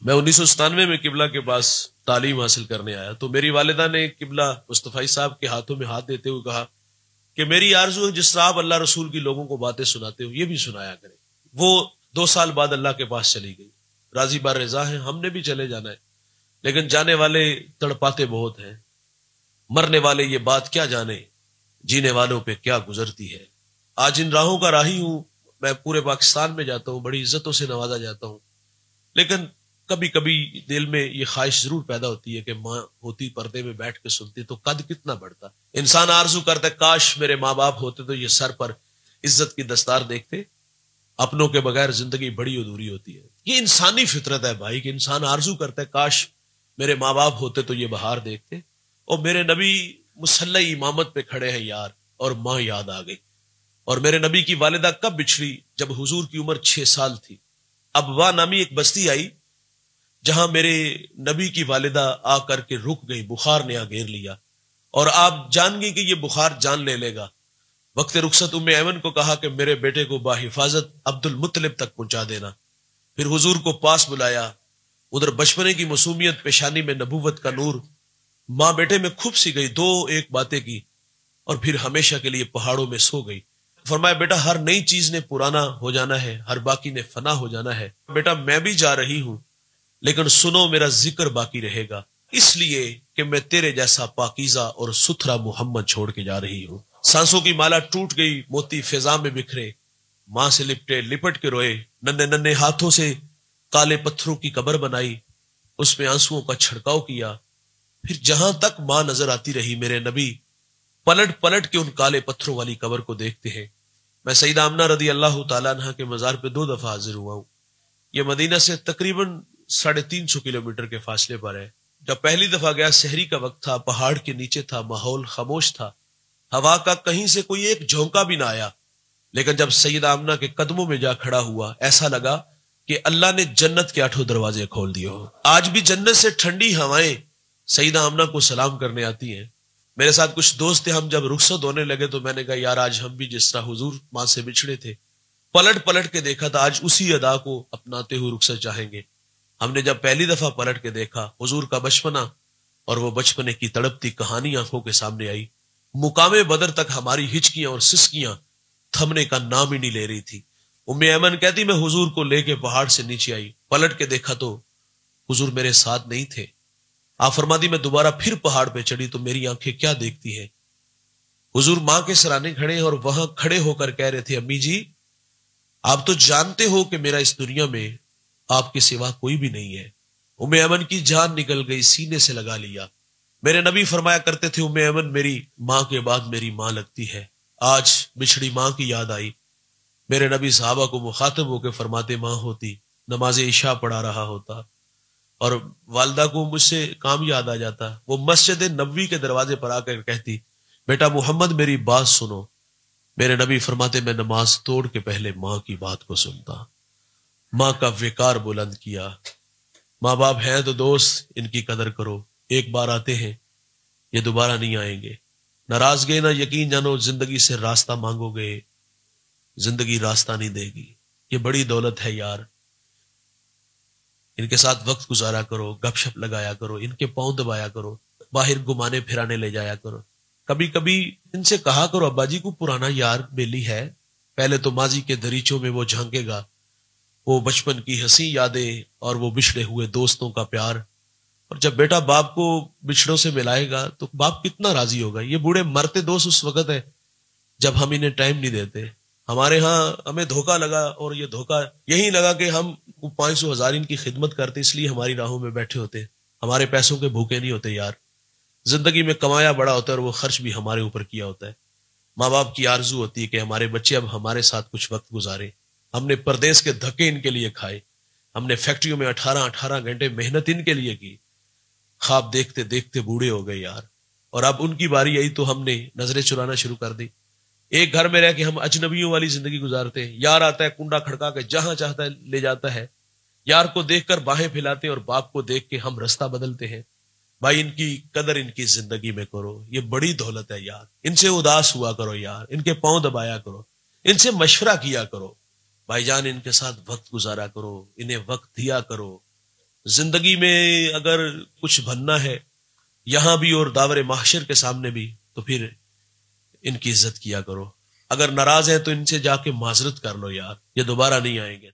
میں 1997 میں قبلہ کے پاس تعلیم حاصل کرنے آیا تو میری والدہ نے قبلہ مصطفی صاحب کے ہاتھوں میں ہاتھ دیتے ہوئے کہا کہ میری آرزو ہے جس طرح آپ اللہ رسول کی لوگوں کو باتیں سناتے ہو یہ بھی سنایا کریں. وہ 2 سال بعد اللہ کے پاس چلی گئی. راضی بار رضا ہیں, ہم نے بھی چلے جانا ہے, لیکن جانے والے تڑپاتے بہت ہیں. مرنے والے یہ بات کیا جانے, جینے والوں پہ کیا گزرتی ہے. آج ان راہوں کا راہی ہوں, میں پورے پاکستان میں جاتا ہوں, بڑی عزتوں سے نوازا جاتا ہوں, لیکن کبھی کبھی دل میں یہ خواہش ضرور پیدا ہوتی ہے کہ ماں ہوتی پردے میں بیٹھ کے سنتی تو قد کتنا بڑھتا. انسان آرزو کرتا ہے کاش میرے ماں باپ ہوتے تو یہ سر پر عزت کی دستار دیکھتے. اپنوں کے بغیر زندگی بڑی ادھوری ہوتی ہے. یہ انسانی فطرت ہے بھائی کہ انسان آرزو کرتا ہے کاش میرے ماں باپ ہوتے تو یہ بہار دیکھتے. اور میرے نبی مسلح امامت پہ کھڑے ہیں یار, اور ماں یاد آ گئی. اور میرے نبی کی والدہ کب بچھڑی, جب حضور کی عمر 6 سال تھی. ابوا نامی ایک بستی آئی جہاں میرے نبی کی والدہ آ کر کے رک گئی, بخار نے آ گھیر لیا اور آپ جان گئی کہ یہ بخار جان لے لے گا. وقت رخصت ام ایمن کو کہا کہ میرے بیٹے کو باحفاظت عبد المطلب تک پہنچا دینا. پھر حضور کو پاس بلایا. ادھر بچپنے کی معصومیت, پیشانی میں نبوت کا نور. ماں بیٹے میں کھپ سی گئی, 2 باتیں کی اور پھر ہمیشہ کے لیے پہاڑوں میں سو گئی. فرمایا بیٹا ہر نئی چیز نے پرانا ہو جانا ہے, ہر باقی نے فنا ہو جانا ہے. بیٹا میں بھی جا رہی ہوں لیکن سنو میرا ذکر باقی رہے گا, اس لیے کہ میں تیرے جیسا پاکیزہ اور ستھرا محمد چھوڑ کے جا رہی ہوں. سانسوں کی مالا ٹوٹ گئی, موتی فضا میں بکھرے. ماں سے لپٹے, لپٹ کے روئے. ننھے ننھے ہاتھوں سے کالے پتھروں کی قبر بنائی, اس میں آنسوؤں کا چھڑکاؤ کیا. پھر جہاں تک ماں نظر آتی رہی میرے نبی پلٹ پلٹ کے ان کالے پتھروں والی قبر کو دیکھتے ہیں. میں سیدہ آمنہ رضی اللہ تعالیٰ عنہ کے مزار پہ 2 دفعہ حاضر ہوا ہوں. یہ مدینہ سے تقریباً 350 کلومیٹر کے فاصلے پر ہے. جب پہلی دفعہ گیا سحری کا وقت تھا, پہاڑ کے نیچے تھا, ماحول خاموش تھا, ہوا کا کہیں سے کوئی ایک جھونکا بھی نہ آیا. لیکن جب سیدہ آمنہ کے قدموں میں جا کھڑا ہوا ایسا لگا کہ اللہ نے جنت کے 8 دروازے کھول دیے ہو. آج بھی جنت سے ٹھنڈی ہوائیں سیدہ آمنہ کو سلام کرنے آتی ہیں. میرے ساتھ کچھ دوست تھے, ہم جب رخصت ہونے لگے تو میں نے کہا یار آج ہم بھی جس طرح حضور ماں سے بچھڑے تھے پلٹ پلٹ کے دیکھا تھا, آج اسی ادا کو اپناتے ہوئے رخصت چاہیں گے. ہم نے جب پہلی دفعہ پلٹ کے دیکھا حضور کا بچپنا اور وہ بچپنے کی تڑپتی کہانی آنکھوں کے سامنے آئی. مقام بدر تک ہماری ہچکیاں اور سسکیاں تھمنے کا نام ہی نہیں لے رہی تھی. ام ایمن کہتی میں حضور کو لے کے پہاڑ سے نیچے آئی, پلٹ کے دیکھا تو حضور میرے ساتھ نہیں تھے. آپ فرماتی میں دوبارہ پھر پہاڑ پہ چڑھی تو میری آنکھیں کیا دیکھتی ہیں, حضور ماں کے سرانے کھڑے ہیں اور وہاں کھڑے ہو کر کہہ رہے تھے امی جی آپ تو جانتے ہو کہ میرا اس دنیا میں آپ کے سوا کوئی بھی نہیں ہے. ام ایمن کی جان نکل گئی, سینے سے لگا لیا. میرے نبی فرمایا کرتے تھے ام ایمن میری ماں کے بعد میری ماں لگتی ہے. آج بچھڑی ماں کی یاد آئی. میرے نبی صحابہ کو مخاطب ہو کے فرماتے ماں ہوتی نماز عشاء پڑھا رہا ہوتا اور والدہ کو مجھ سے کام یاد آ جاتا, وہ مسجد نبوی کے دروازے پر آ کر کہتی بیٹا محمد میری بات سنو. میرے نبی فرماتے میں نماز توڑ کے پہلے ماں کی بات کو سنتا. ماں کا وقار بلند کیا. ماں باپ ہیں تو دوست ان کی قدر کرو, ایک بار آتے ہیں یہ دوبارہ نہیں آئیں گے. ناراضگی نہ یقین جانو, زندگی سے راستہ مانگو گے زندگی راستہ نہیں دے گی. یہ بڑی دولت ہے یار, ان کے ساتھ وقت گزارا کرو, گپ شپ لگایا کرو, ان کے پاؤں دبایا کرو, باہر گھمانے پھرانے لے جایا کرو. کبھی کبھی ان سے کہا کرو ابا جی کو پرانا یار بیلی ہے, پہلے تو ماضی کے دریچوں میں وہ جھانکے گا, وہ بچپن کی ہنسی یادیں اور وہ بچھڑے ہوئے دوستوں کا پیار. اور جب بیٹا باپ کو بچھڑوں سے ملائے گا تو باپ کتنا راضی ہوگا. یہ بوڑھے مرتے دوست اس وقت ہے جب ہم انہیں ٹائم نہیں دیتے. ہمارے ہاں ہمیں دھوکہ لگا, اور یہ دھوکہ یہی لگا کہ ہم 500,000 ان کی خدمت کرتے اس لیے ہماری راہوں میں بیٹھے ہوتے. ہمارے پیسوں کے بھوکے نہیں ہوتے یار. زندگی میں کمایا بڑا ہوتا ہے اور وہ خرچ بھی ہمارے اوپر کیا ہوتا ہے. ماں باپ کی آرزو ہوتی ہے کہ ہمارے بچے اب ہمارے ساتھ کچھ وقت گزارے. ہم نے پردیس کے دھکے ان کے لیے کھائے, ہم نے فیکٹریوں میں 18 گھنٹے محنت ان کے لیے کی. خواب دیکھتے دیکھتے بوڑھے ہو گئے یار, اور اب ان کی باری آئی تو ہم نے نظریں چرانا شروع کر دی. ایک گھر میں رہ کے ہم اجنبیوں والی زندگی گزارتے ہیں. یار آتا ہے کنڈا کھڑکا کے جہاں چاہتا ہے لے جاتا ہے. یار کو دیکھ کر باہیں پھیلاتے ہیں اور باپ کو دیکھ کے ہم رستہ بدلتے ہیں. بھائی ان کی قدر ان کی زندگی میں کرو, یہ بڑی دولت ہے یار. ان سے اداس ہوا کرو یار, ان کے پاؤں دبایا کرو, ان سے مشورہ کیا کرو. بھائی جان ان کے ساتھ وقت گزارا کرو, انہیں وقت دیا کرو. زندگی میں اگر کچھ بننا ہے یہاں بھی اور داور محشر کے سامنے بھی، تو پھر ان کی عزت کیا کرو. اگر ناراض ہیں تو ان سے جا کے معذرت کر لو، یار یہ دوبارہ نہیں آئیں گے.